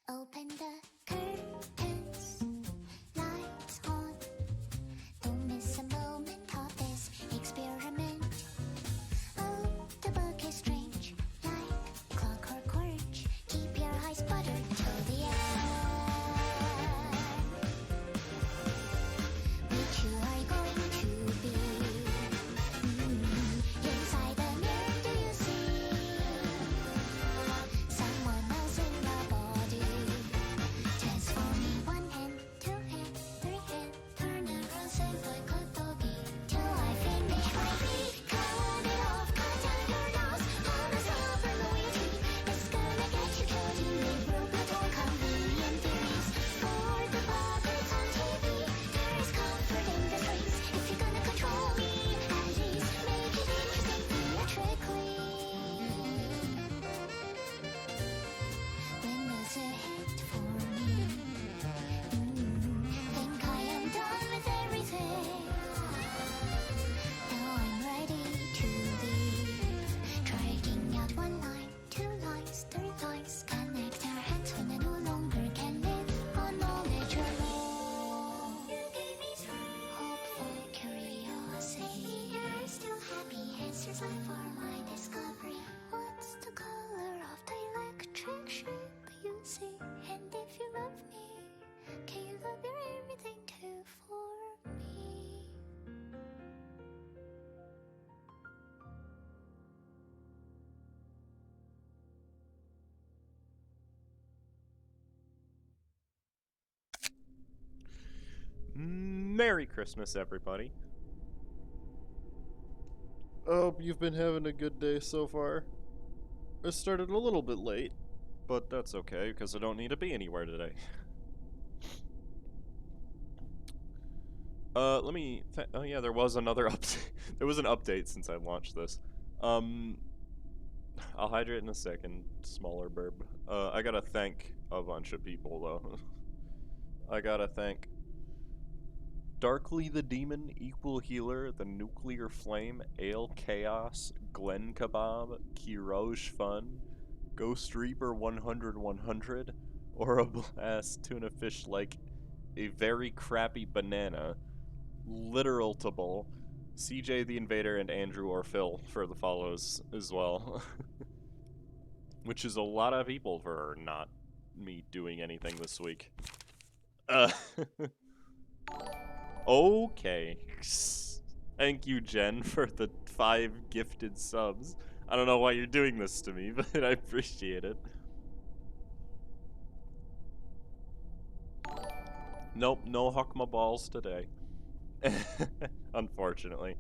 Open the curtains, lights on. Don't miss a moment of this experiment. Oh, the book is strange, like clockwork orange. Keep your eyes buttered till the end. Which you are going to be? Inside the mirror, do you see someone else in the body? Transform me 1 hand, 2 hand, 3 hand. Turn around, say like a doggy till I finish my beat. Cut it off, cut down your nose. All the silver loyalty is gonna get you killed. You may broke but all convenient theories. For the puppets on TV, there is comfort in the dreams. If you're gonna control me, at least make it interesting theatrically. When does it hit for me? Think I am done with everything. Now I'm ready to leave. Dragging out 1 line, 2 lines, 3 lines. Connect our hands when I no longer can live on knowledge alone. You gave me hopeful curiosity. You're still happy, answers lie for my discovery. What's the color of the electric sheep you see? And if you love me, can you love your everything too for me? Merry Christmas, everybody. Hope you've been having a good day so far. I started a little bit late. But that's okay, because I don't need to be anywhere today. Let me... oh yeah, there was another update. There was an update since I launched this. I'll hydrate in a second. Smaller burb. I gotta thank a bunch of people, though. I gotta thank Darkly the Demon, Equal Healer, The Nuclear Flame, Ale Chaos, Glen Kebab, Kiroj Fun, Ghost Reaper 100, Aura Blast, Tuna Fish like a very crappy banana, Literal Table, CJ the Invader, and Andrew or Phil for the follows as well. Which is a lot of people for not me doing anything this week. Okay. Thank you, Jen, for the 5 gifted subs. I don't know why you're doing this to me, but I appreciate it. Nope, no huck my balls today. Unfortunately.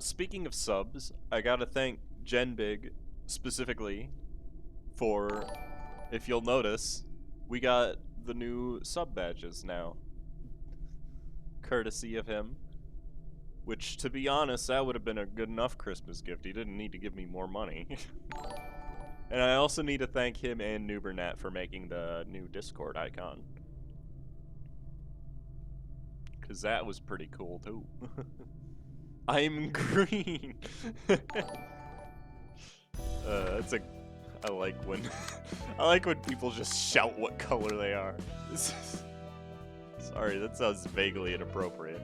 Speaking of subs, I gotta thank Jen Big specifically for, if you'll notice, we got the new sub badges now. Courtesy of him. Which, to be honest, that would have been a good enough Christmas gift. He didn't need to give me more money. And I also need to thank him and Nubernat for making the new Discord icon. Because that was pretty cool, too. I'm green! That's a... I like when... I like when people just shout what color they are. Sorry, that sounds vaguely inappropriate.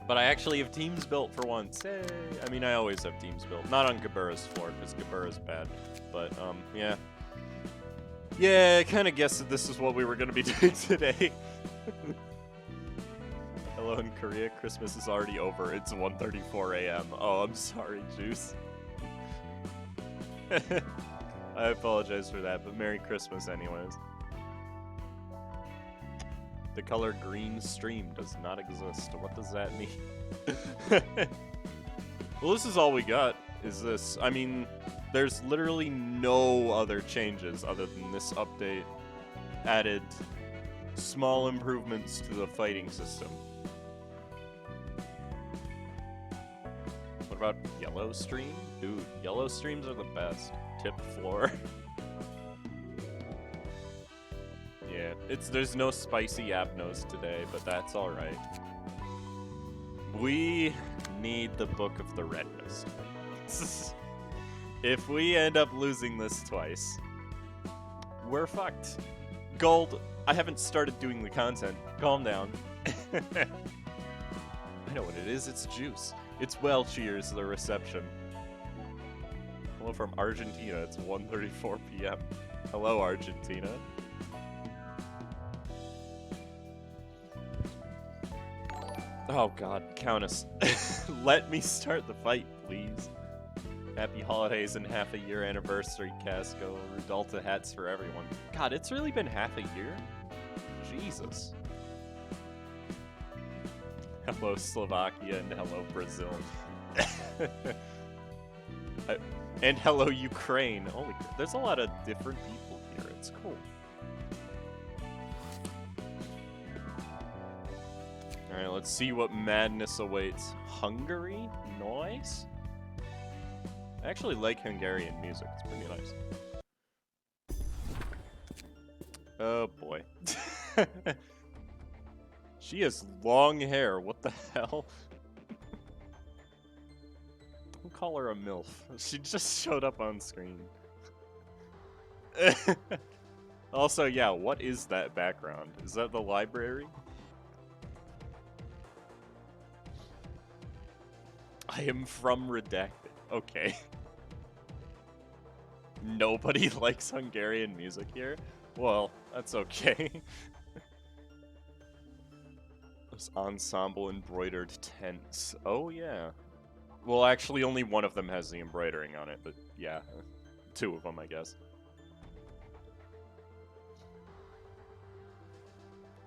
But I actually have teams built for once. Hey. I mean, I always have teams built. Not on Gabura's floor, because Gabura's bad. But, yeah. Yeah, I kind of guessed that this is what we were going to be doing today. Hello in Korea, Christmas is already over. It's 1:34 a.m. Oh, I'm sorry, Juice. I apologize for that, but Merry Christmas anyways. The color green stream does not exist. What does that mean? Well, this is all we got, is this. I mean, there's literally no other changes other than this update added small improvements to the fighting system. What about yellow stream? Dude, yellow streams are the best. Tip floor. Yeah, there's no spicy Apnos today, but that's alright. We need the Book of the Red Mist. If we end up losing this twice, we're fucked. Gold, I haven't started doing the content. Calm down. I know what it is, it's juice. It's well cheers, the reception. Hello from Argentina, it's 1:34 p.m. Hello, Argentina. Oh god, Countess. Let me start the fight, please. Happy holidays and half a year anniversary, Casco. Rudolta hats for everyone. God, it's really been half a year? Jesus. Hello, Slovakia, and hello, Brazil. And hello, Ukraine. Holy, there's a lot of different people here. It's cool. Alright, let's see what madness awaits. Hungary? Nice? I actually like Hungarian music. It's pretty nice. Oh boy. She has long hair. What the hell? Don't call her a MILF. She just showed up on screen. Also, yeah, what is that background? Is that the library? I am from Redacted. Okay. Nobody likes Hungarian music here? Well, that's okay. This ensemble embroidered tents. Oh, yeah. Well, actually, only one of them has the embroidering on it, but yeah. Two of them, I guess.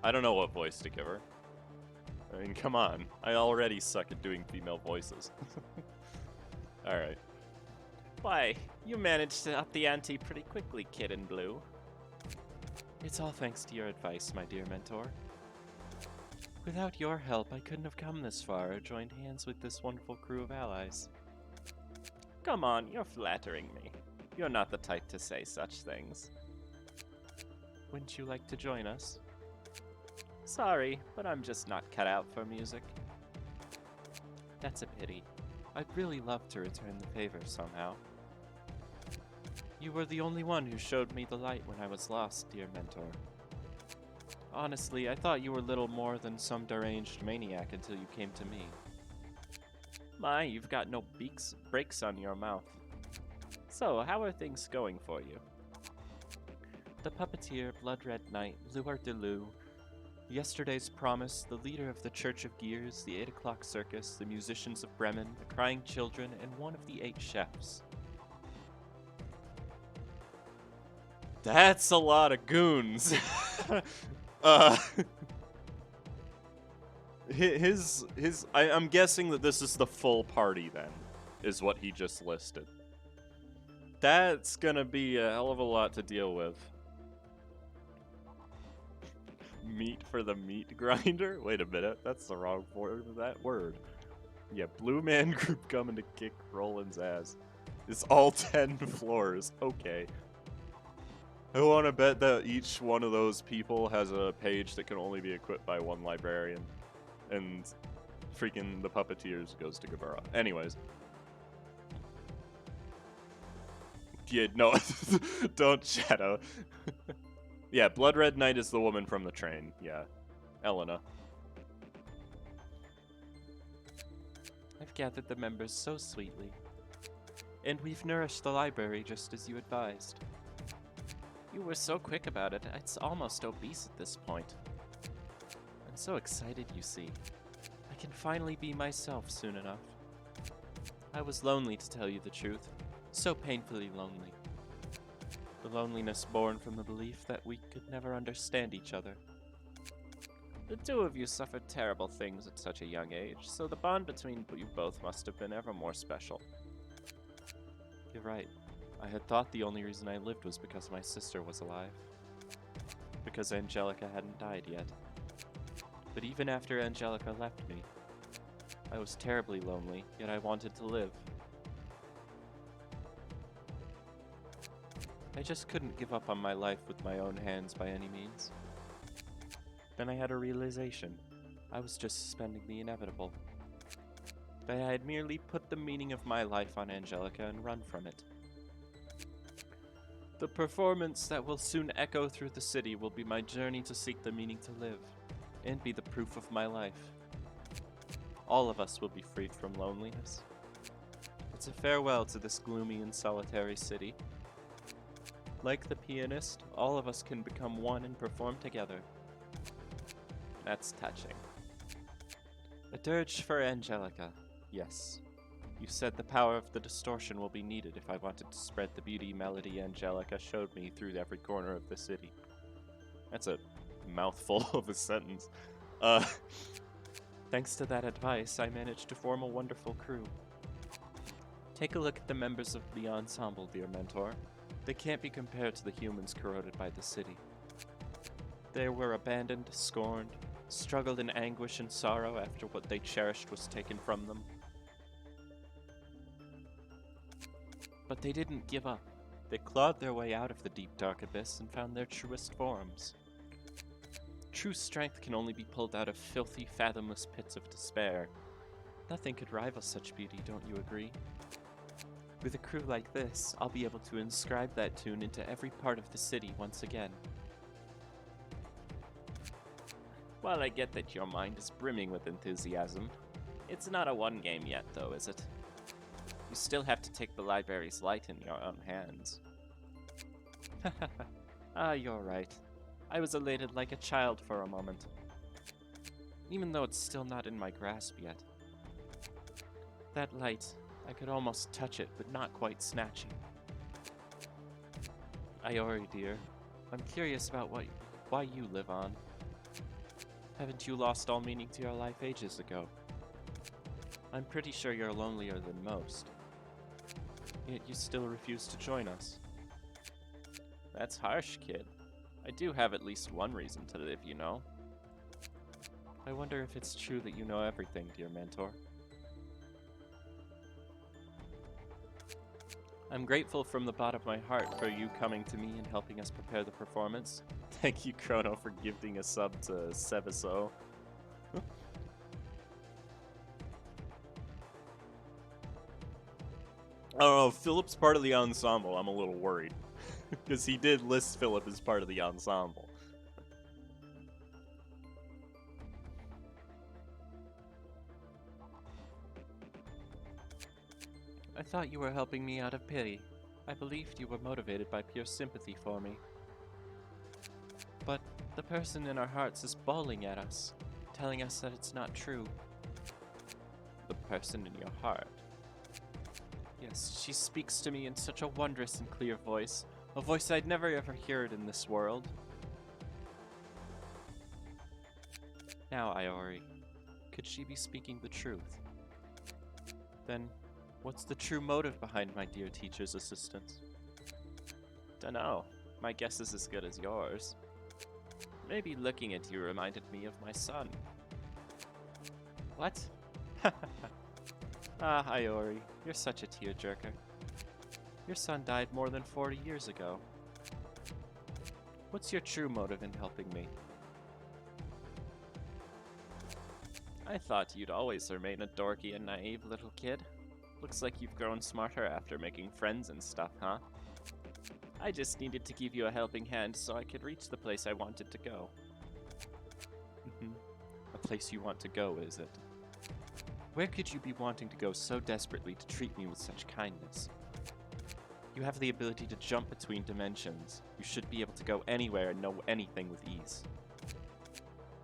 I don't know what voice to give her. I mean, come on. I already suck at doing female voices. Alright. Why, you managed to up the ante pretty quickly, Kid in Blue. It's all thanks to your advice, my dear mentor. Without your help, I couldn't have come this far or joined hands with this wonderful crew of allies. Come on, you're flattering me. You're not the type to say such things. Wouldn't you like to join us? Sorry, but I'm just not cut out for music. That's a pity. I'd really love to return the favor somehow. You were the only one who showed me the light when I was lost, dear mentor. Honestly, I thought you were little more than some deranged maniac until you came to me. My, you've got no breaks on your mouth. So, how are things going for you? The Puppeteer, Blood Red Knight, Luar de Lou, Yesterday's Promise, the leader of the Church of Gears, the 8 O'Clock Circus, the Musicians of Bremen, the Crying Children, and one of the 8 Chefs. That's a lot of goons. I'm guessing that this is the full party then, is what he just listed. That's gonna be a hell of a lot to deal with. Meat for the meat grinder? Wait a minute, that's the wrong form of that word. Yeah, Blue Man Group coming to kick Roland's ass. It's all 10 floors, okay. I want to bet that each one of those people has a page that can only be equipped by one librarian. And freaking the Puppeteers goes to Gabara. Anyways. Yeah, no, don't Shadow. Yeah, Blood Red Knight is the woman from the train. Yeah, Elena. I've gathered the members so sweetly. And we've nourished the library just as you advised. You were so quick about it, it's almost obese at this point. I'm so excited, you see. I can finally be myself soon enough. I was lonely, to tell you the truth. So painfully lonely. The loneliness born from the belief that we could never understand each other. The two of you suffered terrible things at such a young age, so the bond between you both must have been ever more special. You're right. I had thought the only reason I lived was because my sister was alive. Because Angelica hadn't died yet. But even after Angelica left me, I was terribly lonely, yet I wanted to live. I just couldn't give up on my life with my own hands by any means. Then I had a realization. I was just suspending the inevitable. That I had merely put the meaning of my life on Angelica and run from it. The performance that will soon echo through the city will be my journey to seek the meaning to live, and be the proof of my life. All of us will be freed from loneliness. It's a farewell to this gloomy and solitary city. Like the pianist, all of us can become one and perform together. That's touching. A dirge for Angelica, yes. You said the power of the distortion will be needed if I wanted to spread the beauty melody Angelica showed me through every corner of the city. That's a mouthful of a sentence. Thanks to that advice, I managed to form a wonderful crew. Take a look at the members of the ensemble, dear mentor. They can't be compared to the humans corroded by the city. They were abandoned, scorned, struggled in anguish and sorrow after what they cherished was taken from them. But they didn't give up. They clawed their way out of the deep dark abyss and found their truest forms. True strength can only be pulled out of filthy, fathomless pits of despair. Nothing could rival such beauty, don't you agree? With a crew like this, I'll be able to inscribe that tune into every part of the city once again. While I get that your mind is brimming with enthusiasm, it's not a one game yet though, is it? You still have to take the library's light in your own hands. You're right. I was elated like a child for a moment. Even though it's still not in my grasp yet. That light, I could almost touch it, but not quite snatch it. Iori, dear, I'm curious about why you live on. Haven't you lost all meaning to your life ages ago? I'm pretty sure you're lonelier than most. Yet you still refuse to join us. That's harsh, kid. I do have at least one reason to live, you know. I wonder if it's true that you know everything, dear mentor. I'm grateful from the bottom of my heart for you coming to me and helping us prepare the performance. Thank you, Chrono, for gifting a sub to Seviso. I don't know, if Philip's part of the ensemble, I'm a little worried. Because he did list Philip as part of the ensemble. I thought you were helping me out of pity. I believed you were motivated by pure sympathy for me. But the person in our hearts is bawling at us, telling us that it's not true. The person in your heart? Yes, she speaks to me in such a wondrous and clear voice, a voice I'd never ever heard in this world. Now, Iori, could she be speaking the truth? Then, what's the true motive behind my dear teacher's assistance? Dunno. My guess is as good as yours. Maybe looking at you reminded me of my son. What? Ah, Iori, you're such a tearjerker. Your son died more than 40 years ago. What's your true motive in helping me? I thought you'd always remain a dorky and naive little kid. Looks like you've grown smarter after making friends and stuff, huh? I just needed to give you a helping hand so I could reach the place I wanted to go. A place you want to go, is it? Where could you be wanting to go so desperately to treat me with such kindness? You have the ability to jump between dimensions. You should be able to go anywhere and know anything with ease.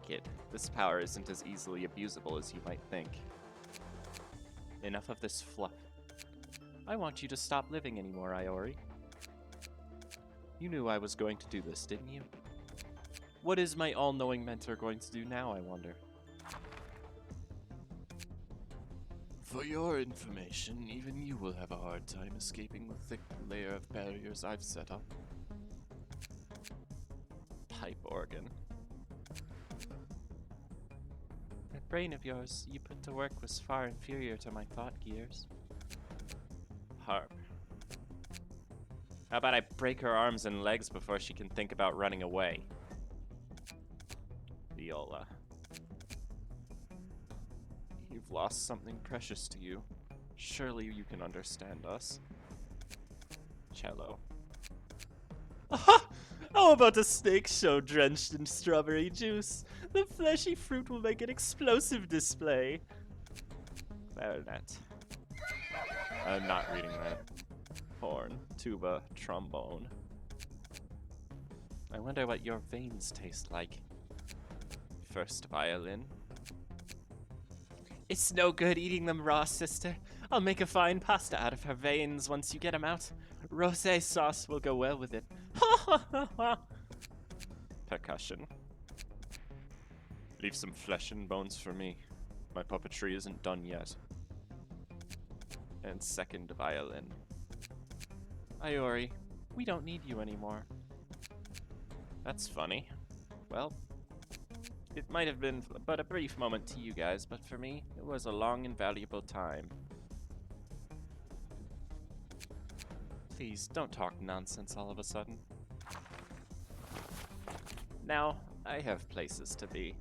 Kid, this power isn't as easily abusable as you might think. Enough of this fluff. I want you to stop living anymore, Iori. You knew I was going to do this, didn't you? What is my all-knowing mentor going to do now, I wonder? For your information, even you will have a hard time escaping the thick layer of barriers I've set up. Pipe organ. That brain of yours you put to work was far inferior to my thought gears. Harp. How about I break her arms and legs before she can think about running away? Viola. You've lost something precious to you. Surely you can understand us. Cello. How about a steak show drenched in strawberry juice? The fleshy fruit will make an explosive display. Clarinet. I'm not reading that. Horn, tuba, trombone. I wonder what your veins taste like. First violin. It's no good eating them raw, sister. I'll make a fine pasta out of her veins once you get them out. Rosé sauce will go well with it. Ha ha ha ha! Percussion. Leave some flesh and bones for me. My puppetry isn't done yet. And second violin. Iori, we don't need you anymore. That's funny. Well, it might have been but a brief moment to you guys, but for me, it was a long and valuable time. Please, don't talk nonsense all of a sudden. Now, I have places to be.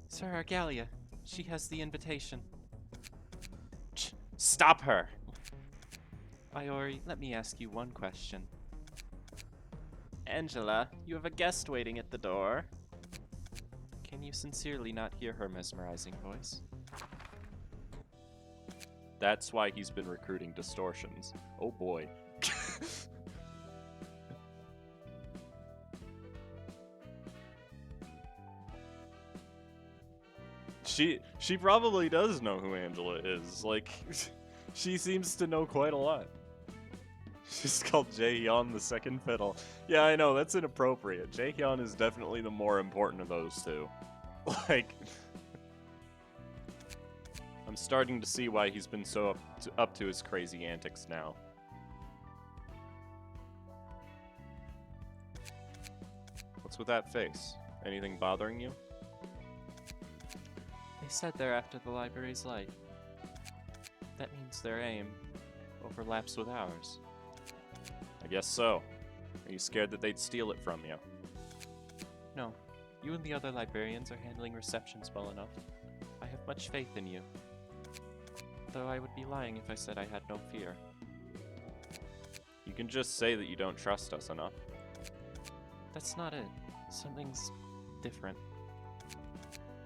Sir Argalia, she has the invitation. Stop her! Iori, let me ask you one question. Angela, you have a guest waiting at the door. Can you sincerely not hear her mesmerizing voice? That's why he's been recruiting distortions. Oh boy. She probably does know who Angela is. Like, she seems to know quite a lot. She's called Jaehyun the second fiddle. Yeah, I know, that's inappropriate. Jaehyun is definitely the more important of those two. Like, I'm starting to see why he's been so up to his crazy antics now. What's with that face? Anything bothering you? They said they're after the library's light. That means their aim overlaps with ours. I guess so. Are you scared that they'd steal it from you? No, you and the other librarians are handling receptions well enough. I have much faith in you. Though I would be lying if I said I had no fear. You can just say that you don't trust us enough. That's not it. Something's different.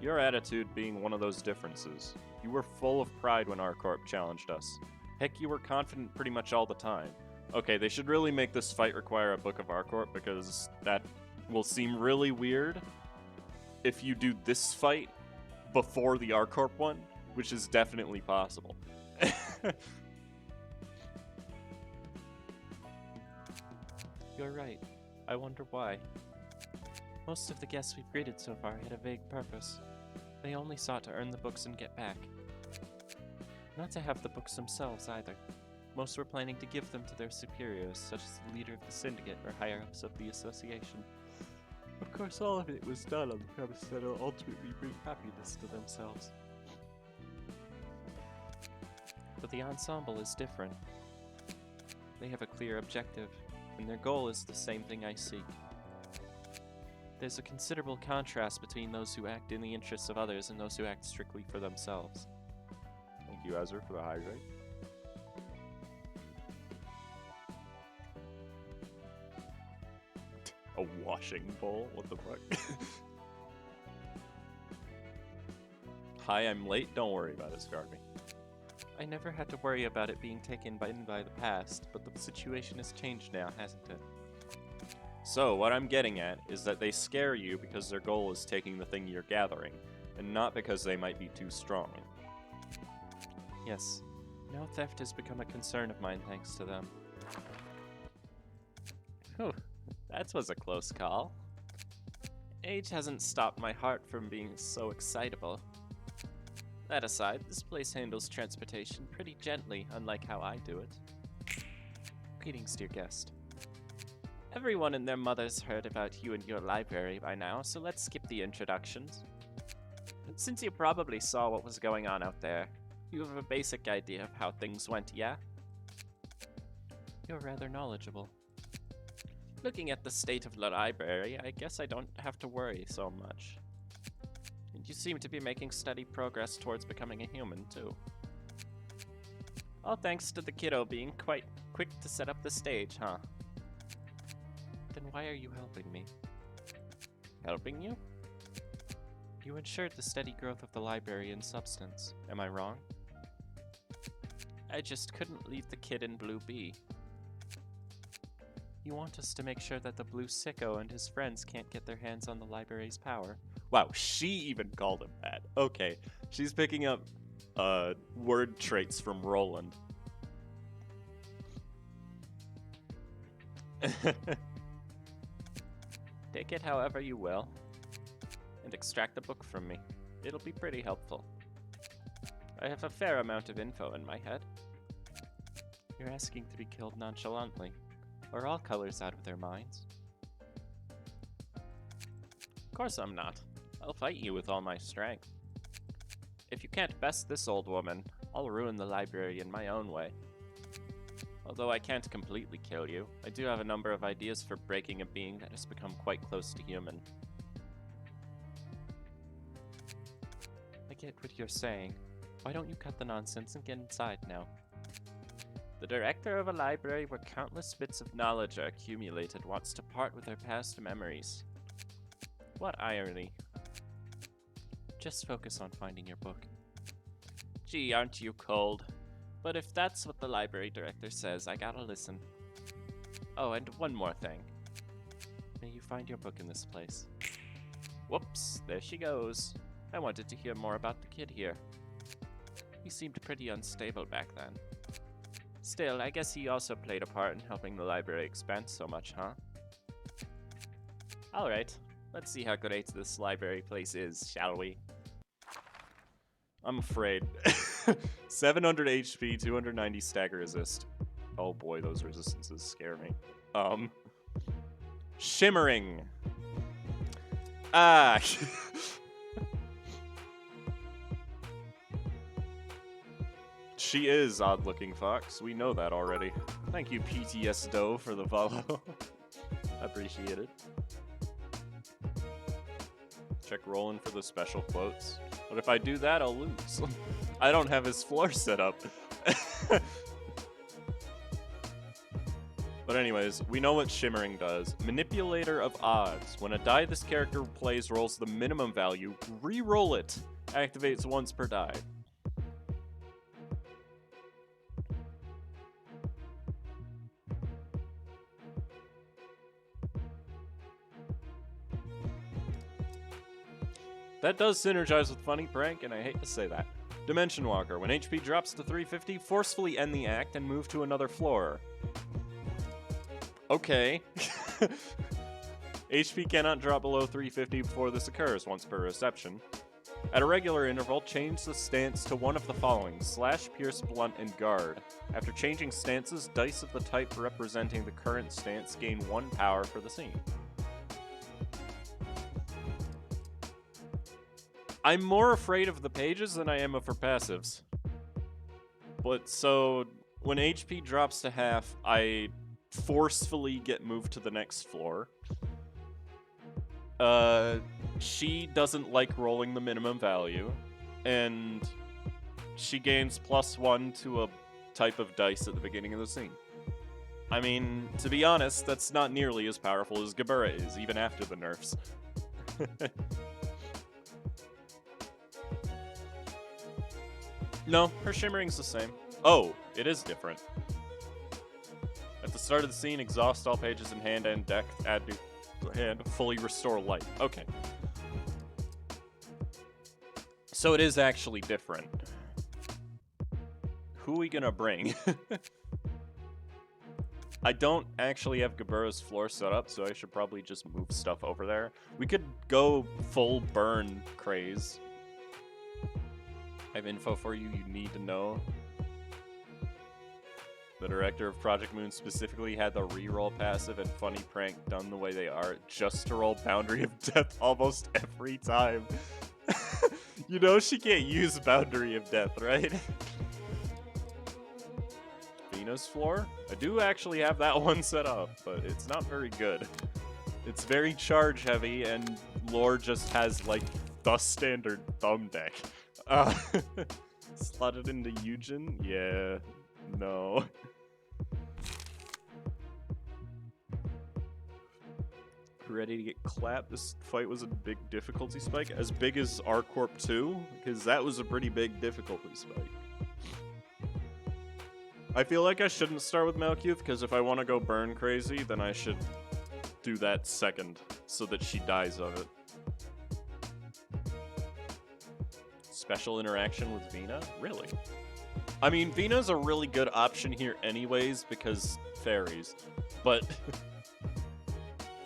Your attitude being one of those differences. You were full of pride when ArCorp challenged us. Heck, you were confident pretty much all the time. Okay, they should really make this fight require a Book of ArCorp, because that will seem really weird if you do this fight before the ArCorp one, which is definitely possible. You're right. I wonder why. Most of the guests we've greeted so far had a vague purpose. They only sought to earn the books and get back. Not to have the books themselves either. Most were planning to give them to their superiors, such as the leader of the syndicate or higher-ups of the association. Of course, all of it was done on the premise that it'll ultimately bring happiness to themselves. But the ensemble is different. They have a clear objective, and their goal is the same thing I seek. There's a considerable contrast between those who act in the interests of others and those who act strictly for themselves. Thank you, Ezra, for the hydrate. A washing bowl? What the fuck? Hi, I'm late. Don't worry about it, Scarby. I never had to worry about it being taken by the past, but the situation has changed now, hasn't it? So, what I'm getting at is that they scare you because their goal is taking the thing you're gathering, and not because they might be too strong. Yes. Now theft has become a concern of mine thanks to them. Whew, that was a close call. Age hasn't stopped my heart from being so excitable. That aside, this place handles transportation pretty gently, unlike how I do it. Greetings, dear guest. Everyone and their mothers heard about you and your library by now, so let's skip the introductions. Since you probably saw what was going on out there, you have a basic idea of how things went, yeah? You're rather knowledgeable. Looking at the state of the library, I guess I don't have to worry so much. And you seem to be making steady progress towards becoming a human, too. All thanks to the kiddo being quite quick to set up the stage, huh? why are you helping me? Helping you? You ensured the steady growth of the library in substance. Am I wrong? I just couldn't leave the kid in blue be. You want us to make sure that the blue sicko and his friends can't get their hands on the library's power. Wow, she even called him that. Okay, she's picking up word traits from Roland. Take it however you will, and extract the book from me. It'll be pretty helpful. I have a fair amount of info in my head. You're asking to be killed nonchalantly. Are all colors out of their minds? Of course I'm not. I'll fight you with all my strength. If you can't best this old woman, I'll ruin the library in my own way. Although I can't completely kill you, I do have a number of ideas for breaking a being that has become quite close to human. I get what you're saying. Why don't you cut the nonsense and get inside now? The director of a library where countless bits of knowledge are accumulated wants to part with her past memories. What irony. Just focus on finding your book. Gee, aren't you cold? But if that's what the library director says, I gotta listen. Oh, and one more thing. May you find your book in this place. Whoops, there she goes. I wanted to hear more about the kid here. He seemed pretty unstable back then. Still, I guess he also played a part in helping the library expand so much, huh? Alright, let's see how great this library place is, shall we? I'm afraid. 700 HP, 290 stagger resist. Oh boy, those resistances scare me. Shimmering. Ah. She is odd-looking fox. We know that already. Thank you, PTS Doe, for the follow. Appreciate it. Check Roland for the special quotes. But if I do that, I'll lose. I don't have his floor set up. But anyways, we know what Shimmering does. Manipulator of odds. When a die this character plays rolls the minimum value, re-roll it. Activates once per die. That does synergize with Funny Prank, and I hate to say that. Dimension Walker. When HP drops to 350, forcefully end the act and move to another floor. Okay. HP cannot drop below 350 before this occurs, once per reception. At a regular interval, change the stance to one of the following: Slash, Pierce, Blunt, and Guard. After changing stances, dice of the type representing the current stance gain 1 power for the scene. I'm more afraid of the pages than I am of her passives. But so, when HP drops to half, I forcefully get moved to the next floor. She doesn't like rolling the minimum value, and she gains +1 to a type of dice at the beginning of the scene. I mean, to be honest, that's not nearly as powerful as Gebura is, even after the nerfs. No, her Shimmering's the same. Oh, it is different. At the start of the scene, exhaust all pages in hand and deck, add new hand, fully restore light. Okay. So it is actually different. Who are we gonna bring? I don't actually have Gebura's floor set up, so I should probably just move stuff over there. We could go full burn craze. I have info for you need to know. The director of Project Moon specifically had the reroll passive and Funny Prank done the way they are, just to roll Boundary of Death almost every time. You know she can't use Boundary of Death, right? Venus floor? I do actually have that one set up, but it's not very good. It's very charge heavy, and lore just has like the standard thumb deck. Slotted into Eugen? Yeah, no. ready to get clapped. This fight was a big difficulty spike. As big as R-Corp 2? Because that was a pretty big difficulty spike. I feel like I shouldn't start with Malkuth, because if I want to go burn crazy, then I should do that second, so that she dies of it. Special interaction with Vina? Really? I mean, Vina's a really good option here anyways, because fairies. But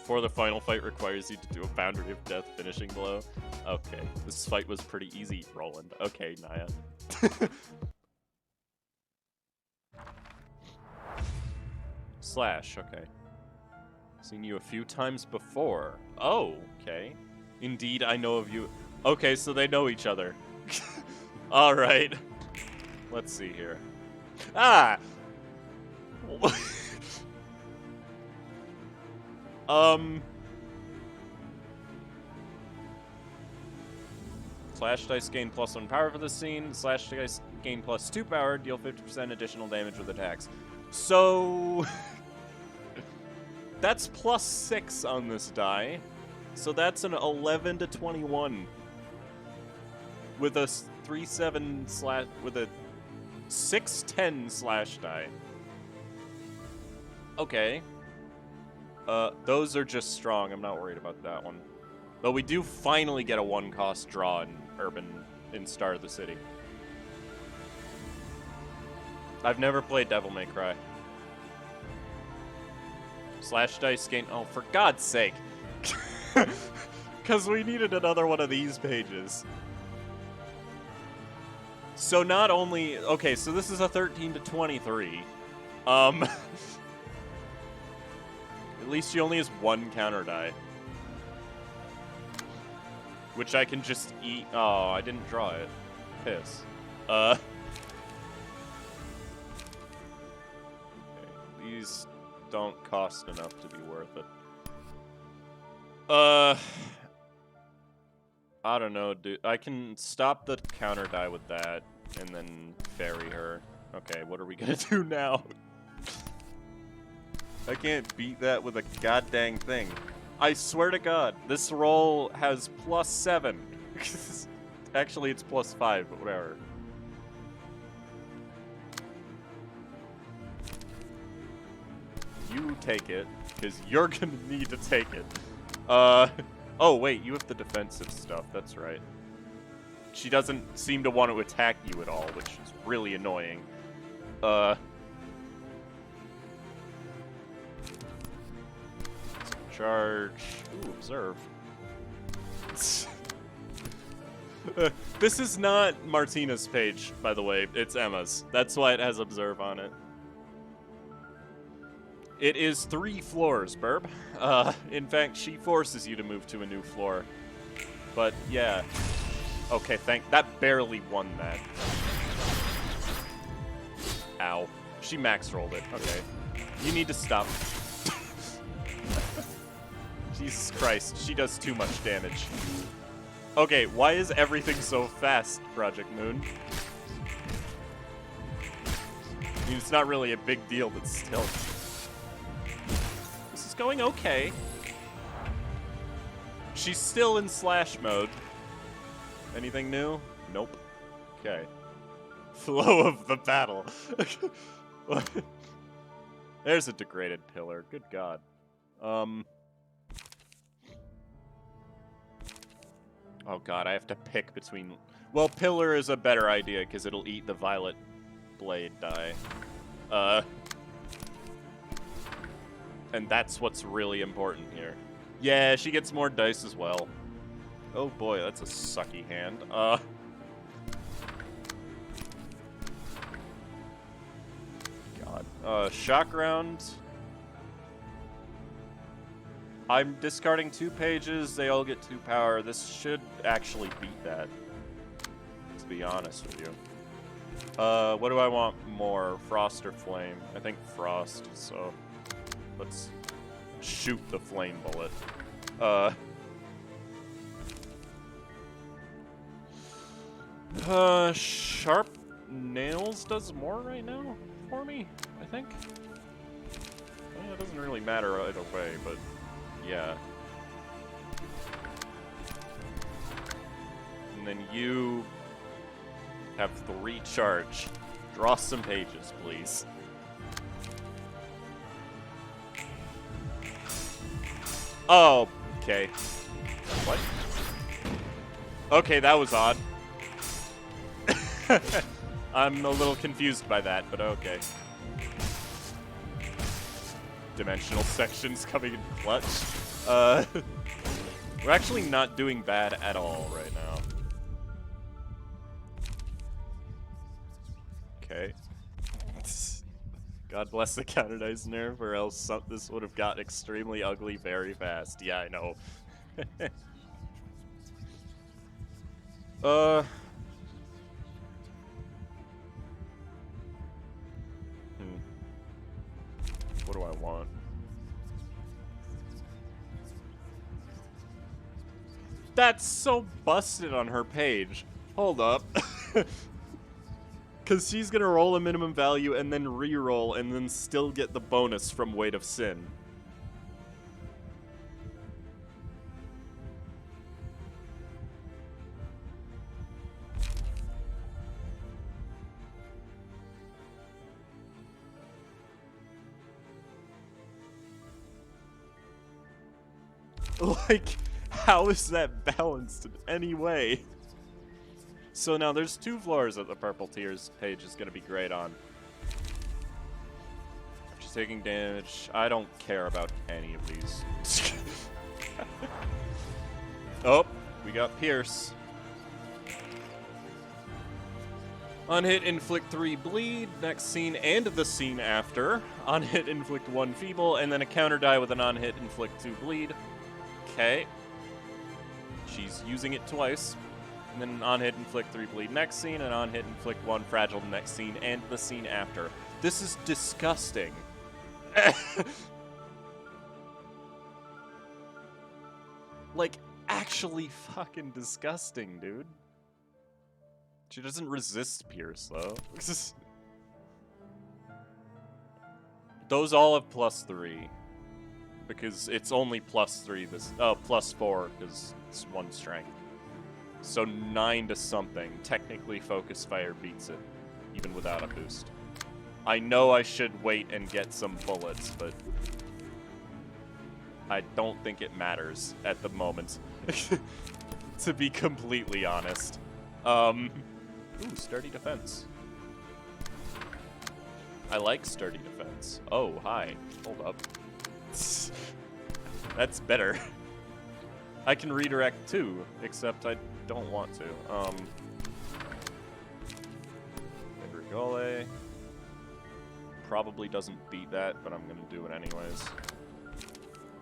for the final fight requires you to do a Boundary of Death finishing blow. Okay, this fight was pretty easy, Roland. Okay, Naya. Slash, okay. Seen you a few times before. Oh, okay. Indeed, I know of you. Okay, so they know each other. Alright. Let's see here. Ah! Slash dice gain +1 power for the scene. Slash dice gain +2 power. Deal 50% additional damage with attacks. So... that's +6 on this die. So that's an 11 to 21. With a 3/7 slash... with a 6/10 slash die. Okay. Those are just strong. I'm not worried about that one. But we do finally get a 1-cost draw in in Star of the City. I've never played Devil May Cry. Slash dice gain... oh, for God's sake. Because we needed another one of these pages. So not only... okay, so this is a 13 to 23. At least she only has one counter die. Which I can just eat... oh, I didn't draw it. Piss. Okay, these don't cost enough to be worth it. I don't know, dude. I can stop the counter die with that, and then ferry her. Okay, what are we gonna do now? I can't beat that with a goddamn thing. I swear to God, this roll has +7. Actually, it's +5, but whatever. You take it, because you're gonna need to take it. Oh, wait, you have the defensive stuff, that's right. She doesn't seem to want to attack you at all, which is really annoying. Charge. Ooh, observe. This is not Martina's page, by the way. It's Emma's. That's why it has observe on it. It is 3 floors, Burb. In fact, she forces you to move to a new floor. But, yeah. Okay, that barely won that. Ow. She max rolled it. Okay. You need to stop. Jesus Christ, she does too much damage. Okay, why is everything so fast, Project Moon? I mean, it's not really a big deal, but still. This is going okay. She's still in slash mode. Anything new? Nope. Okay. Flow of the battle. There's a degraded pillar. Good God. Oh God, I have to pick between... well, pillar is a better idea because it'll eat the violet blade die. And that's what's really important here. Yeah, she gets more dice as well. Oh boy, that's a sucky hand. God. Shock round. I'm discarding 2 pages, they all get 2 power. This should actually beat that, to be honest with you. What do I want more? Frost or flame? I think frost, so let's shoot the flame bullet. Sharp nails does more right now for me, I think. Well, it doesn't really matter either way, but yeah. And then you have 3 charge. Draw some pages, please. Oh, okay. What? Okay, that was odd. I'm a little confused by that, but okay. Dimensional sections coming in clutch. We're actually not doing bad at all right now. Okay. God bless the counter dice nerve, or else this would have got extremely ugly very fast. Yeah, I know. What do I want? That's so busted on her page. Hold up. Because she's going to roll a minimum value and then re-roll and then still get the bonus from Weight of Sin. Like, how is that balanced in any way? So now there's 2 floors that the purple tears page is going to be great on. If she's taking damage, I don't care about any of these. Oh, we got Pierce. On hit, inflict 3 bleed, next scene and the scene after. On hit, inflict 1 feeble, and then a counter die with an on hit, inflict 2 bleed. Okay. She's using it twice. And then an on hit, inflict 3 bleed next scene, and on hit, inflict 1 fragile next scene, and the scene after. This is disgusting. Like, actually fucking disgusting, dude. She doesn't resist Pierce, though. Those all have +3. Because it's only +3 this... Oh, +4, because it's 1 strength. So 9 to something. Technically, Focus Fire beats it, even without a boost. I know I should wait and get some bullets, but... I don't think it matters at the moment. To be completely honest. Ooh, Sturdy Defense. I like Sturdy Defense. Oh, hi. Hold up. That's better. I can redirect too, except I don't want to. Enrigole. Probably doesn't beat that, but I'm gonna do it anyways.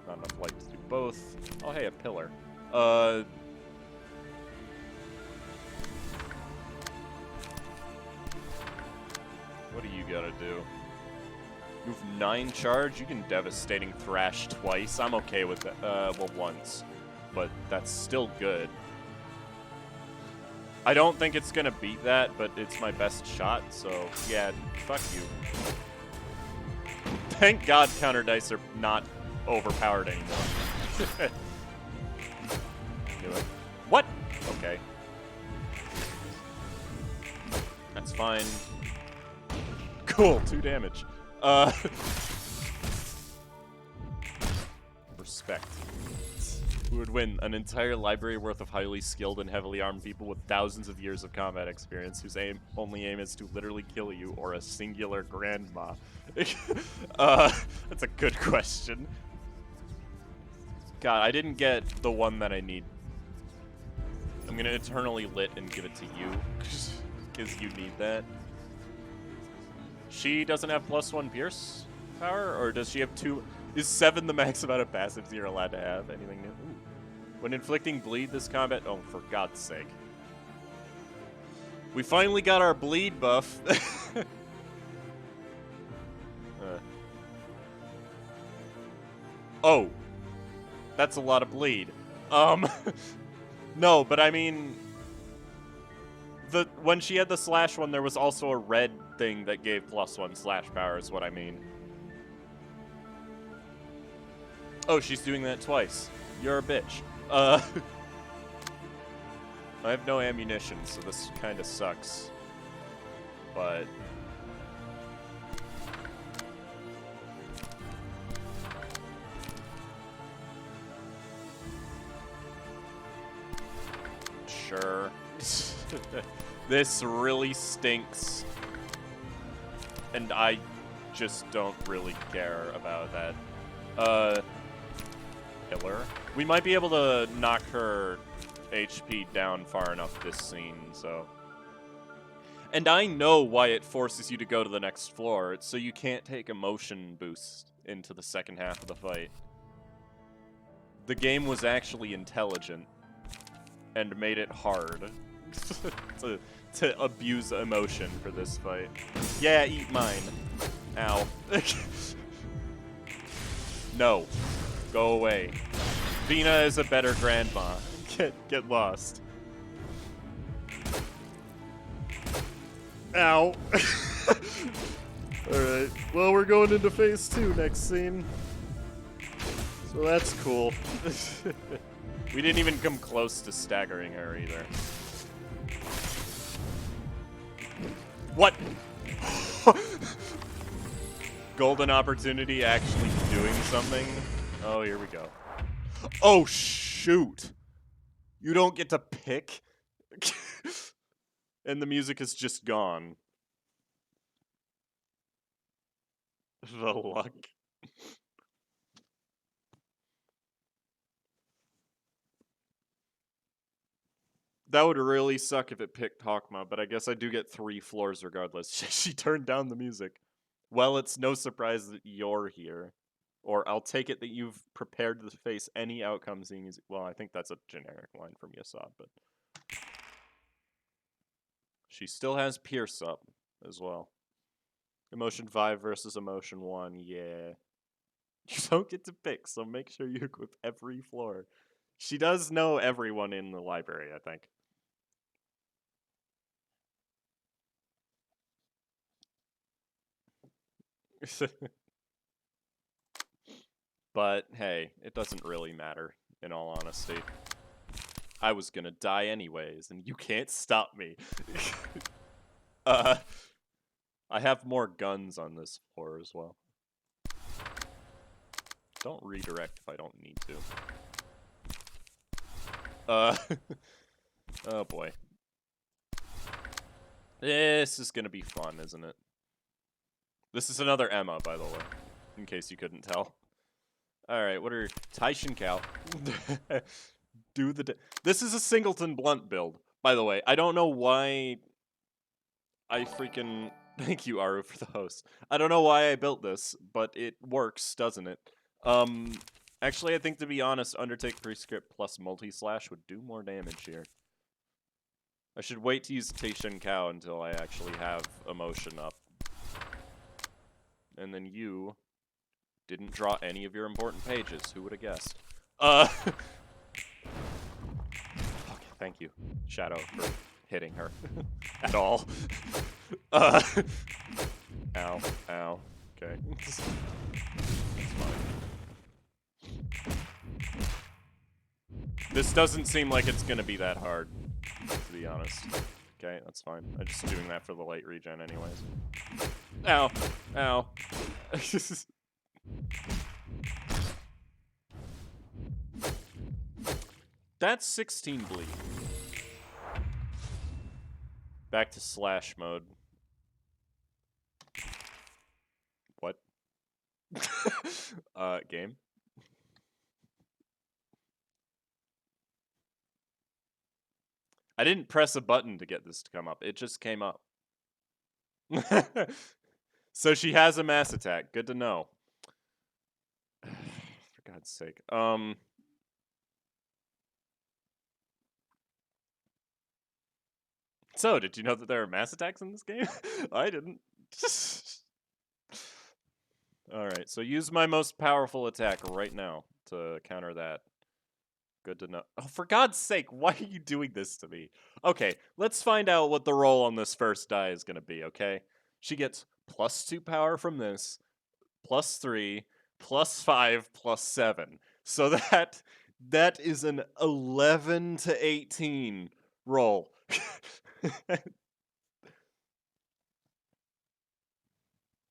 Not enough light to do both. Oh, hey, a pillar. What do you gotta do? You have 9 charge, you can Devastating Thrash twice. I'm okay with that. Well, once. But that's still good. I don't think it's gonna beat that, but it's my best shot, so yeah, fuck you. Thank God counter dice are not overpowered anymore. Do it. What? Okay. That's fine. Cool, 2 damage. Respect. Who would win? An entire library worth of highly skilled and heavily armed people with thousands of years of combat experience whose only aim is to literally kill you, or a singular grandma? That's a good question. God, I didn't get the one that I need. I'm gonna eternally lit and give it to you, because you need that. She doesn't have +1 Pierce power, or does she have 2? Is 7 the max amount of passives you're allowed to have? Anything new? Ooh. When inflicting bleed this combat... Oh, for God's sake. We finally got our bleed buff. Oh. That's a lot of bleed. No, but I mean... When she had the slash one, there was also a red thing that gave +1 slash power, is what I mean. Oh, she's doing that twice. You're a bitch. I have no ammunition, so this kind of sucks. But sure. This really stinks. And I just don't really care about that. Killer. We might be able to knock her HP down far enough this scene, so. And I know why it forces you to go to the next floor. It's so you can't take a motion boost into the second half of the fight. The game was actually intelligent and made it hard to abuse emotion for this fight. Yeah, eat mine. Ow. No. Go away. Vina is a better grandma. Get lost. Ow. Alright. Well, we're going into phase 2 next scene. So that's cool. We didn't even come close to staggering her either. What? Golden opportunity actually doing something? Oh, here we go. Oh, shoot. You don't get to pick? And the music is just gone. The luck. That would really suck if it picked Hawkma, but I guess I do get 3 floors regardless. She turned down the music. Well, it's no surprise that you're here. Or I'll take it that you've prepared to face any outcome seeing music. Well, I think that's a generic line from Yasad, but she still has Pierce up as well. Emotion 5 versus Emotion 1, yeah. You don't get to pick, so make sure you equip every floor. She does know everyone in the library, I think. But hey, it doesn't really matter, in all honesty. I was gonna die anyways, and you can't stop me. I have more guns on this floor as well. Don't redirect if I don't need to. Oh boy. This is gonna be fun, isn't it? This is another Emma, by the way, in case you couldn't tell. Alright, what are... Taishin Cow. This is a Singleton Blunt build, by the way. I don't know why I freaking... Thank you, Aru, for the host. I don't know why I built this, but it works, doesn't it? Actually, I think, to be honest, Undertake Prescript plus Multi-Slash would do more damage here. I should wait to use Taishin Cow until I actually have Emotion up. And then you didn't draw any of your important pages. Who would have guessed? Okay, thank you, Shadow, for hitting her at all. Ow, ow. Okay. That's fine. This doesn't seem like it's gonna be that hard, to be honest. Okay, that's fine. I'm just doing that for the light regen anyways. Ow. Ow. That's 16 bleed. Back to slash mode. What? Game? I didn't press a button to get this to come up. It just came up. So she has a mass attack. Good to know. For God's sake. So, did you know that there are mass attacks in this game? I didn't. Alright, so use my most powerful attack right now to counter that. Good to know. Oh, for God's sake, why are you doing this to me? Okay, let's find out what the roll on this first die is going to be, okay? She gets +2 power from this, +3, +5, +7. So that is an 11 to 18 Roll.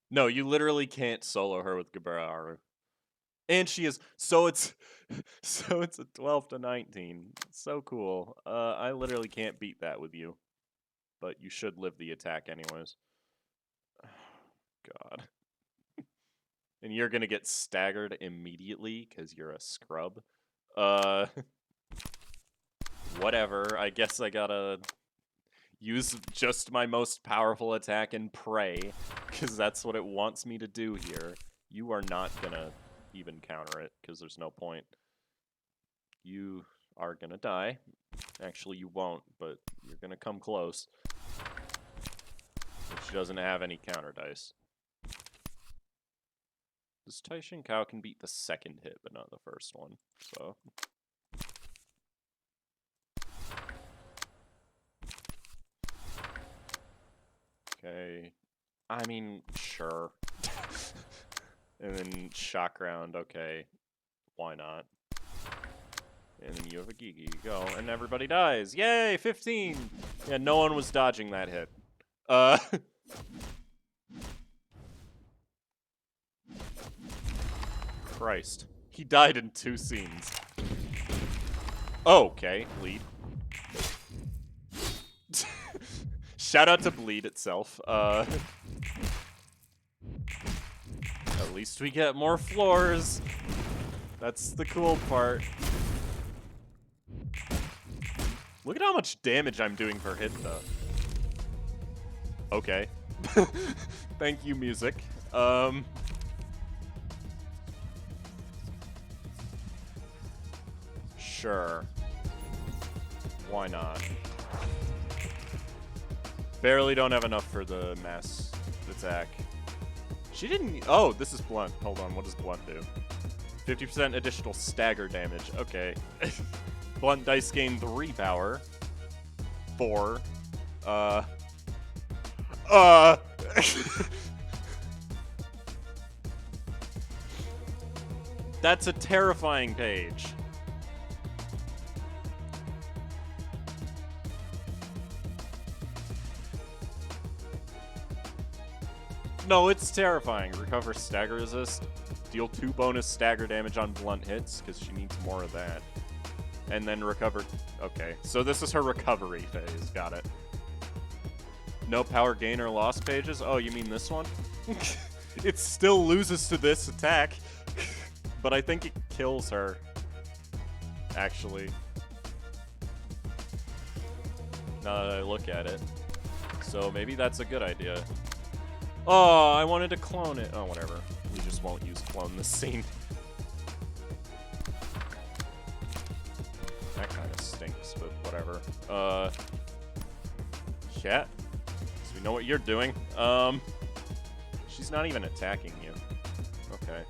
No, you literally can't solo her with Gabararu. And she is so it's so it's a 12 to 19. So cool. I literally can't beat that with you. But you should live the attack anyways. God. And you're gonna get staggered immediately because you're a scrub. Whatever. I guess I gotta use just my most powerful attack and pray, because that's what it wants me to do here. You are not gonna even counter it, because there's no point. You are gonna die. Actually, you won't, but you're gonna come close. She doesn't have any counter dice. This Taishin Cow can beat the second hit, but not the first one, so... Okay. I mean, sure. And then shock round, okay. Why not? And then you have a Gigi, go, and everybody dies. Yay, 15! Yeah, no one was dodging that hit. Christ. He died in 2 scenes. Oh, okay, bleed. Shout out to bleed itself. At least we get more floors. That's the cool part. Look at how much damage I'm doing per hit, though. Okay. Thank you, music. Sure. Why not? Barely don't have enough for the mass attack. She didn't... Oh, this is blunt. Hold on, what does blunt do? 50% additional stagger damage. Okay. Blunt dice gain 3 power. 4. That's a terrifying page. No, it's terrifying. Recover stagger resist. Deal 2 bonus stagger damage on blunt hits, because she needs more of that. And then recover... Okay, so this is her recovery phase. Got it. No power gain or loss pages? Oh, you mean this one? It still loses to this attack. But I think it kills her. Actually. Now that I look at it. So maybe that's a good idea. Oh, I wanted to clone it. Oh, whatever. We just won't use clone this scene. That kind of stinks, but whatever. Chat. So we know what you're doing. She's not even attacking you. Okay.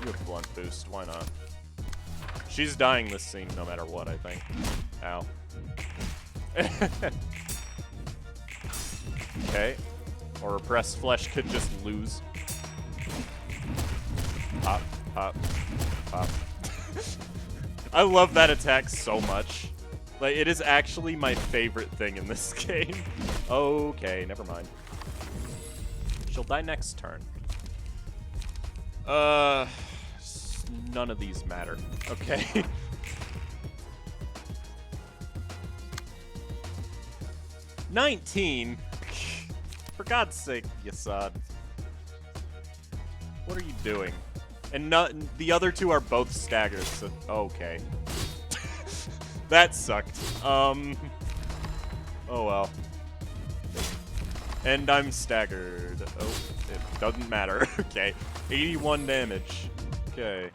You have blunt boost. Why not? She's dying this scene no matter what, I think. Ow. Okay. Or repressed flesh could just lose. Pop, pop, pop. I love that attack so much. Like, it is actually my favorite thing in this game. Okay, never mind. She'll die next turn. None of these matter. Okay. $19? For God's sake, Yasad. What are you doing? And the other two are both staggered, so... Okay. That sucked. Oh well. And I'm staggered. Oh, it doesn't matter. Okay. 81 damage. Okay.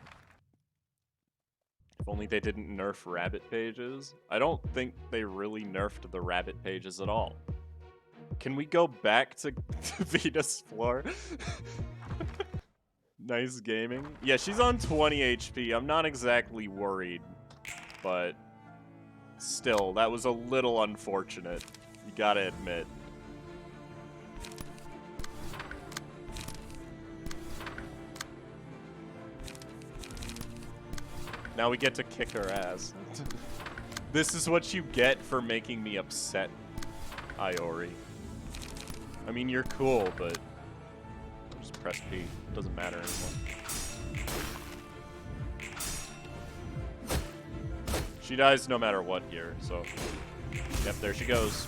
If only they didn't nerf rabbit pages. I don't think they really nerfed the rabbit pages at all. Can we go back to Venus Floor? Nice gaming. Yeah, she's on 20 HP. I'm not exactly worried, but still, that was a little unfortunate. You gotta admit. Now we get to kick her ass. This is what you get for making me upset, Iori. I mean, you're cool, but just press P. It doesn't matter anymore. She dies no matter what here, so... Yep, there she goes.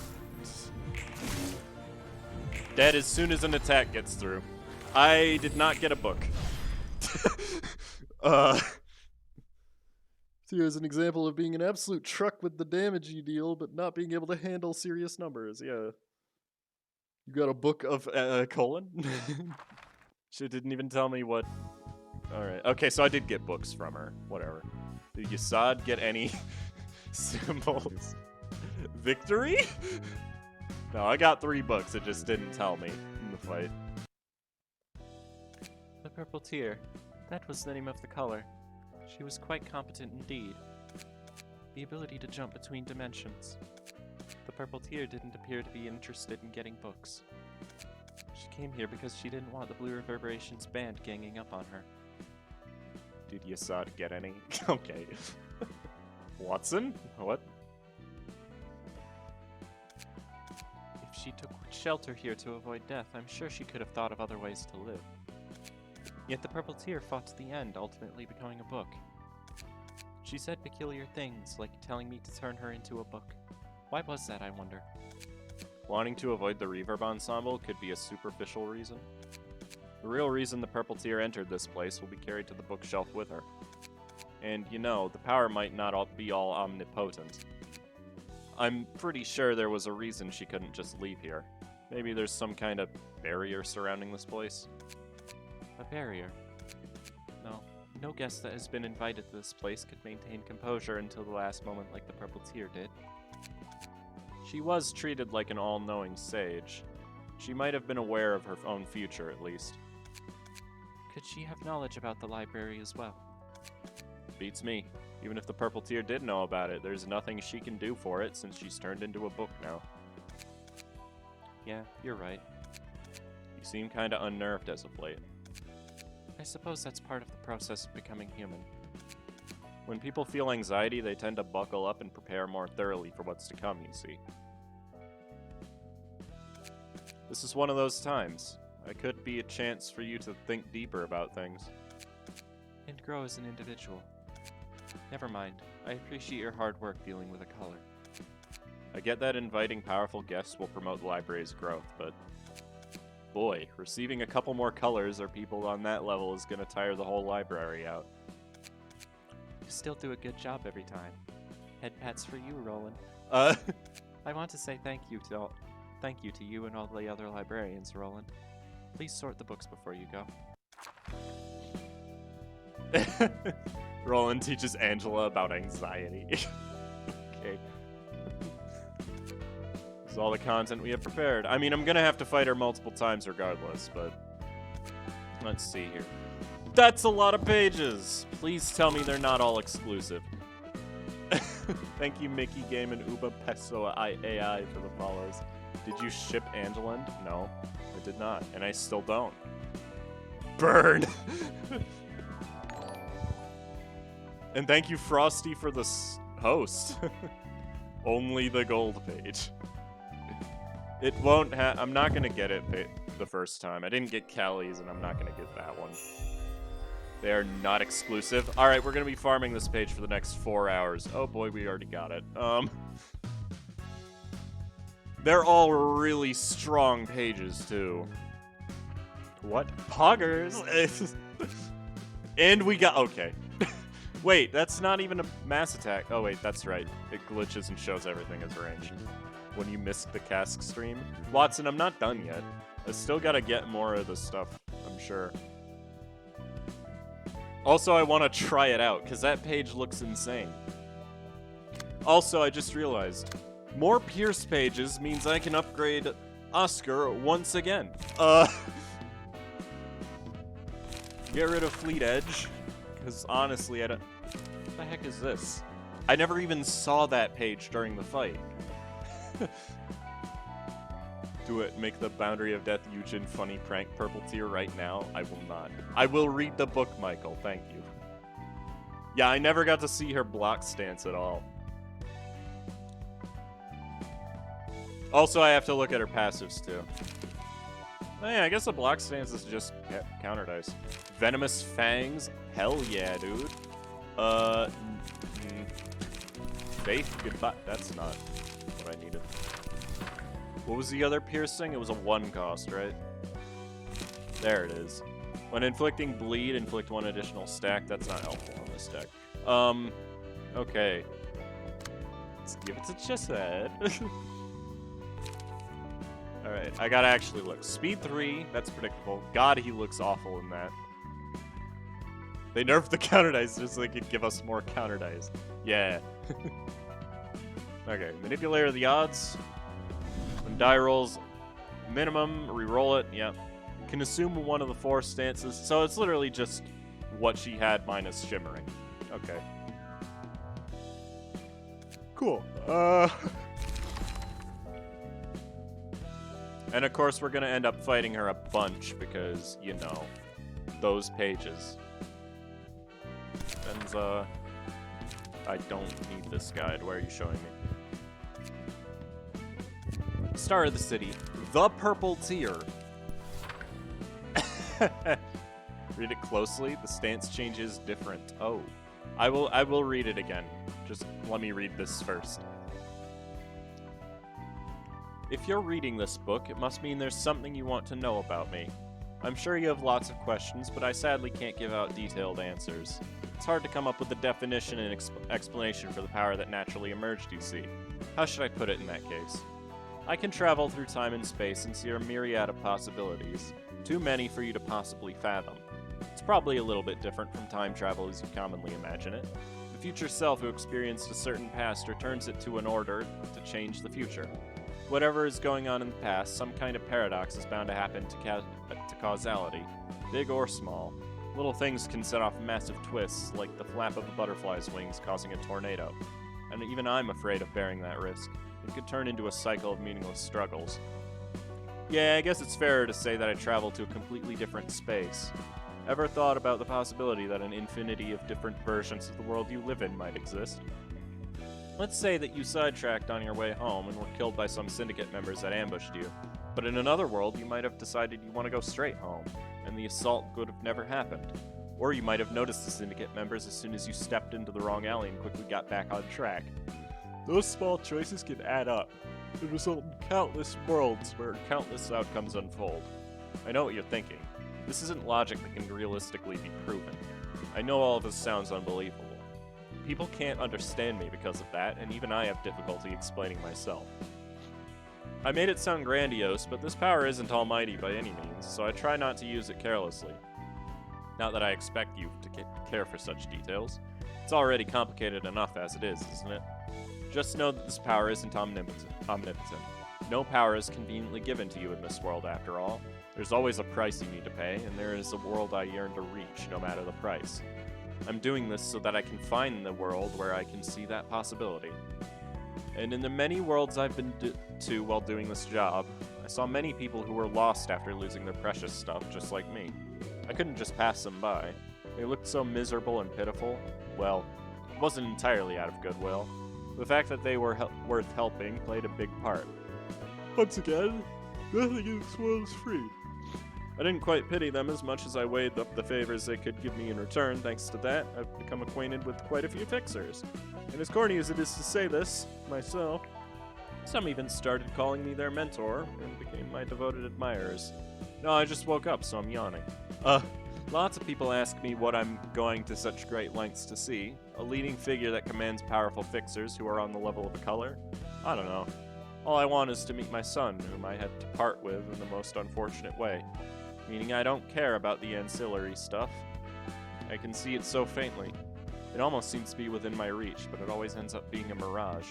Dead as soon as an attack gets through. I did not get a book. Here's an example of being an absolute truck with the damage you deal, but not being able to handle serious numbers. Yeah. You got a book of colon? She didn't even tell me what... Alright. Okay, so I did get books from her. Whatever. Did Yasad get any symbols? Victory? No, I got 3 books. It just didn't tell me in the fight. The purple tear. That was the name of the color. She was quite competent indeed. The ability to jump between dimensions. The purple tear didn't appear to be interested in getting books. She came here because she didn't want the Blue Reverberations band ganging up on her. Did Yasad get any? Okay. Watson? What? If she took shelter here to avoid death, I'm sure she could have thought of other ways to live. Yet the purple tear fought to the end, ultimately becoming a book. She said peculiar things, like telling me to turn her into a book. Why was that, I wonder? Wanting to avoid the reverb ensemble could be a superficial reason. The real reason the purple tear entered this place will be carried to the bookshelf with her. And, you know, the power might not be all omnipotent. I'm pretty sure there was a reason she couldn't just leave here. Maybe there's some kind of barrier surrounding this place. A barrier? No guest that has been invited to this place could maintain composure until the last moment like the purple tear did. She was treated like an all-knowing sage. She might have been aware of her own future, at least. Could she have knowledge about the library as well? Beats me. Even if the purple tear did know about it, there's nothing she can do for it since she's turned into a book now. Yeah, you're right. You seem kinda unnerved as of late. I suppose that's part of the process of becoming human. When people feel anxiety, they tend to buckle up and prepare more thoroughly for what's to come, you see. This is one of those times. It could be a chance for you to think deeper about things. And grow as an individual. Never mind. I appreciate your hard work dealing with a color. I get that inviting powerful guests will promote the library's growth, but... boy, receiving a couple more colors or people on that level is gonna tire the whole library out. You still do a good job every time. Head pats for you, Roland. I want to say thank you to you and all the other librarians, Roland. Please sort the books before you go. Roland teaches Angela about anxiety. Okay. This is all the content we have prepared. I mean, I'm gonna have to fight her multiple times regardless, but... let's see here. That's a lot of pages! Please tell me they're not all exclusive. Thank you, Mickey Game and Uba Peso AI for the follows. Did you ship Angeland? No, I did not, and I still don't. Burn! And thank you, Frosty, for the host. Only the gold page. It won't I'm not gonna get it the first time. I didn't get Callie's, and I'm not gonna get that one. They are not exclusive. Alright, we're gonna be farming this page for the next 4 hours. Oh boy, we already got it. They're all really strong pages, too. What? Poggers! And we got... okay. Wait, that's not even a mass attack. Oh wait, that's right. It glitches and shows everything as ranged. When you miss the cask stream. Watson, I'm not done yet. I still gotta get more of the stuff, I'm sure. Also, I want to try it out, because that page looks insane. Also, I just realized, more Pierce pages means I can upgrade Oscar once again. Get rid of Fleet Edge, because honestly, I don't... what the heck is this? I never even saw that page during the fight. Do it. Make the Boundary of Death Yujin funny prank purple tier right now. I will not. I will read the book, Michael. Thank you. Yeah, I never got to see her block stance at all. Also, I have to look at her passives, too. Oh, yeah, I guess the block stance is just counter dice. Venomous Fangs? Hell yeah, dude. Faith? Goodbye. That's not what I needed. What was the other piercing? It was a 1 cost, right? There it is. When inflicting bleed, inflict 1 additional stack. That's not helpful on this deck. Okay. Let's give it to Chesed. Alright, I gotta actually look. Speed 3, that's predictable. God, he looks awful in that. They nerfed the counter dice just so they could give us more counter dice. Yeah. Okay, manipulator of the odds. When die rolls minimum, re-roll it. Yep. Can assume one of the 4 stances. So it's literally just what she had minus shimmering. Okay. Cool. And of course we're gonna end up fighting her a bunch because, you know, those pages. And I don't need this guide. Where are you showing me? Star of the city. The Purple Tear. Read it closely. The stance changes different. Oh. I will read it again. Just let me read this first. If you're reading this book, it must mean there's something you want to know about me. I'm sure you have lots of questions, but I sadly can't give out detailed answers. It's hard to come up with a definition and explanation for the power that naturally emerged, you see. How should I put it in that case? I can travel through time and space and see a myriad of possibilities, too many for you to possibly fathom. It's probably a little bit different from time travel as you commonly imagine it. The future self who experienced a certain past returns it to an order to change the future. Whatever is going on in the past, some kind of paradox is bound to happen to causality, big or small. Little things can set off massive twists, like the flap of a butterfly's wings causing a tornado. And even I'm afraid of bearing that risk. It could turn into a cycle of meaningless struggles. Yeah, I guess it's fairer to say that I travel to a completely different space. Ever thought about the possibility that an infinity of different versions of the world you live in might exist? Let's say that you sidetracked on your way home and were killed by some syndicate members that ambushed you. But in another world, you might have decided you want to go straight home, and the assault would have never happened. Or you might have noticed the syndicate members as soon as you stepped into the wrong alley and quickly got back on track. Those small choices can add up and result in countless worlds where countless outcomes unfold. I know what you're thinking. This isn't logic that can realistically be proven. I know all of this sounds unbelievable. People can't understand me because of that, and even I have difficulty explaining myself. I made it sound grandiose, but this power isn't almighty by any means, so I try not to use it carelessly. Not that I expect you to care for such details. It's already complicated enough as it is, isn't it? Just know that this power isn't omnipotent. No power is conveniently given to you in this world, after all. There's always a price you need to pay, and there is a world I yearn to reach, no matter the price. I'm doing this so that I can find the world where I can see that possibility. And in the many worlds I've been to while doing this job, I saw many people who were lost after losing their precious stuff, just like me. I couldn't just pass them by. They looked so miserable and pitiful. Well, it wasn't entirely out of goodwill. The fact that they were worth helping played a big part. Once again, nothing in this world is free. I didn't quite pity them as much as I weighed up the favors they could give me in return. Thanks to that, I've become acquainted with quite a few fixers. And as corny as it is to say this, myself, some even started calling me their mentor and became my devoted admirers. No, I just woke up, so I'm yawning. Lots of people ask me what I'm going to such great lengths to see. A leading figure that commands powerful fixers who are on the level of a color? I don't know. All I want is to meet my son, whom I had to part with in the most unfortunate way. Meaning I don't care about the ancillary stuff. I can see it so faintly. It almost seems to be within my reach, but it always ends up being a mirage.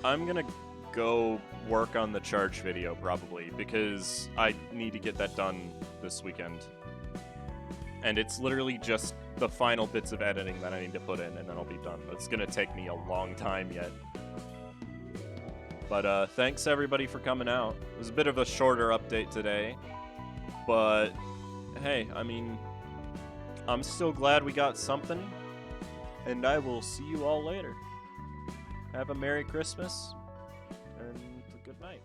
I'm gonna go work on the charge video probably, because I need to get that done this weekend. And it's literally just the final bits of editing that I need to put in, and then I'll be done. It's gonna take me a long time yet. But thanks everybody for coming out. It was a bit of a shorter update today, but hey, I mean, I'm still glad we got something, and I will see you all later. Have a Merry Christmas and a good night.